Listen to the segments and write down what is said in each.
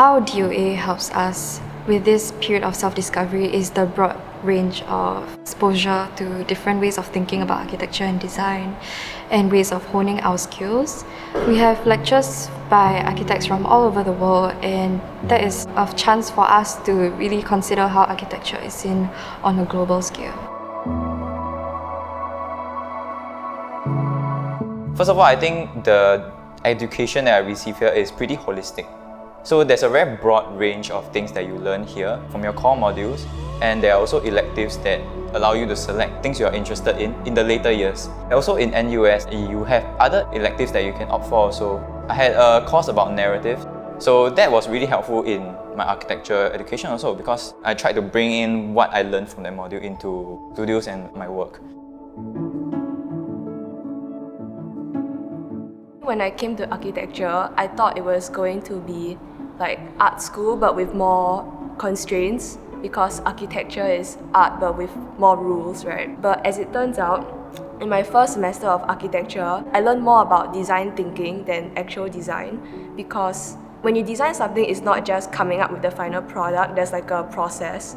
How DOA helps us with this period of self-discovery is the broad range of exposure to different ways of thinking about architecture and design and ways of honing our skills. We have lectures by architects from all over the world, and that is a chance for us to really consider how architecture is seen on a global scale. First of all, I think the education that I receive here is pretty holistic. So there's a very broad range of things that you learn here from your core modules, and there are also electives that allow you to select things you're interested in the later years. Also in NUS, you have other electives that you can opt for also. I had a course about narrative, so that was really helpful in my architecture education also because I tried to bring in what I learned from that module into studios and my work. When I came to architecture, I thought it was going to be like art school but with more constraints because architecture is art but with more rules, right? But as it turns out, in my first semester of architecture, I learned more about design thinking than actual design because when you design something, it's not just coming up with the final product, there's like a process.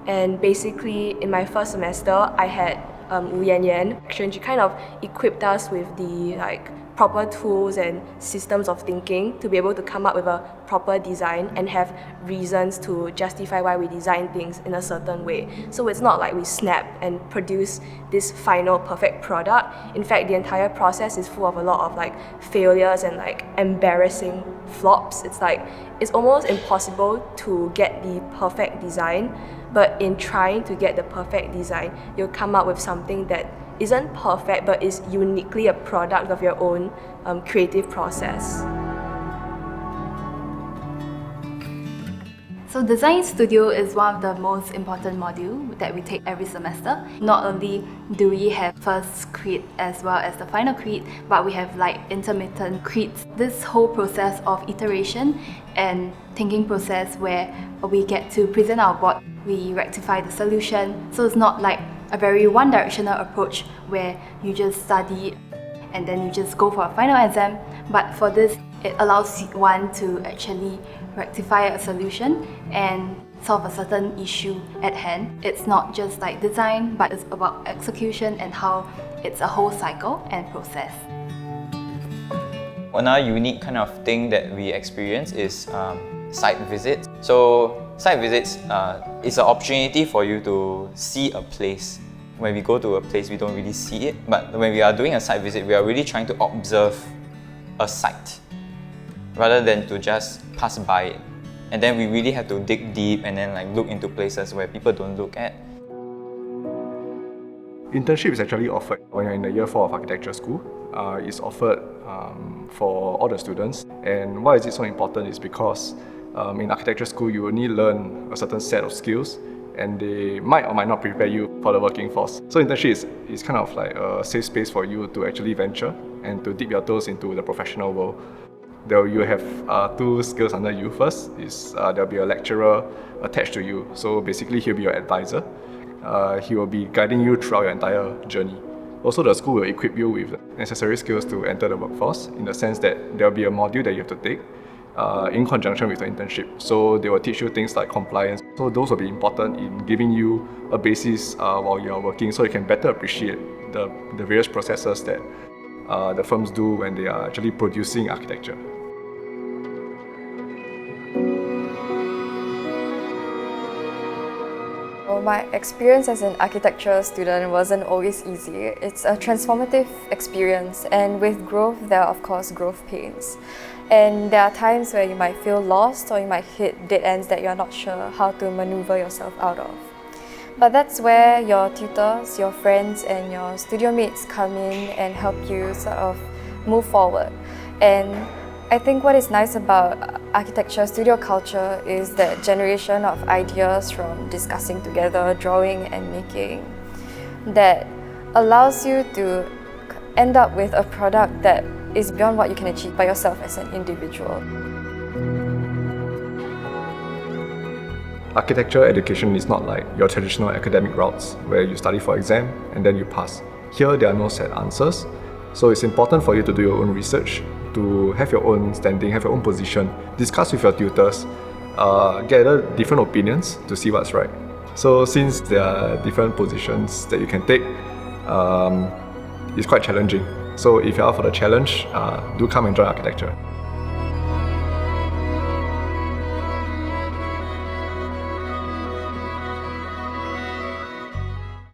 And basically, in my first semester, I had Wu Yan Yan. She kind of equipped us with the proper tools and systems of thinking to be able to come up with a proper design and have reasons to justify why we design things in a certain way. So it's not like we snap and produce this final perfect product. In fact, the entire process is full of a lot of failures and embarrassing flops. It's almost impossible to get the perfect design, but in trying to get the perfect design, you'll come up with something that isn't perfect but is uniquely a product of your own creative process. So Design Studio is one of the most important modules that we take every semester. Not only do we have first creed as well as the final creed, but we have intermittent creeds. This whole process of iteration and thinking process where we get to present our board, we rectify the solution. So it's not like a very one-directional approach where you just study and then you just go for a final exam. But for this, it allows one to actually rectify a solution and solve a certain issue at hand. It's not just design, but it's about execution and how it's a whole cycle and process. Another unique kind of thing that we experience is site visits. So site visits is an opportunity for you to see a place. When we go to a place, we don't really see it, but when we are doing a site visit, we are really trying to observe a site rather than to just pass by it. And then we really have to dig deep and then look into places where people don't look at. Internship is actually offered when you're in the year 4 of architecture school. It's offered for all the students. And why is it so important is because in architecture school, you only learn a certain set of skills and they might or might not prepare you for the working force. So internship is kind of like a safe space for you to actually venture and to dip your toes into the professional world. You have 2 skills under you. First is there'll be a lecturer attached to you. So basically he'll be your advisor. He will be guiding you throughout your entire journey. Also, the school will equip you with necessary skills to enter the workforce in the sense that there'll be a module that you have to take in conjunction with the internship. So they will teach you things like compliance. So those will be important in giving you a basis while you're working so you can better appreciate the various processes that the firms do when they are actually producing architecture. Well, my experience as an architecture student wasn't always easy. It's a transformative experience, and with growth, there are of course growth pains. And there are times where you might feel lost or you might hit dead ends that you're not sure how to maneuver yourself out of. But that's where your tutors, your friends and your studio mates come in and help you sort of move forward. And I think what is nice about architecture studio culture is that generation of ideas from discussing together, drawing and making that allows you to end up with a product that is beyond what you can achieve by yourself as an individual. Architecture education is not like your traditional academic routes where you study for exam and then you pass. Here there are no set answers, so it's important for you to do your own research, to have your own standing, have your own position, discuss with your tutors, gather different opinions to see what's right. So since there are different positions that you can take, it's quite challenging. So if you're up for the challenge, do come and join architecture.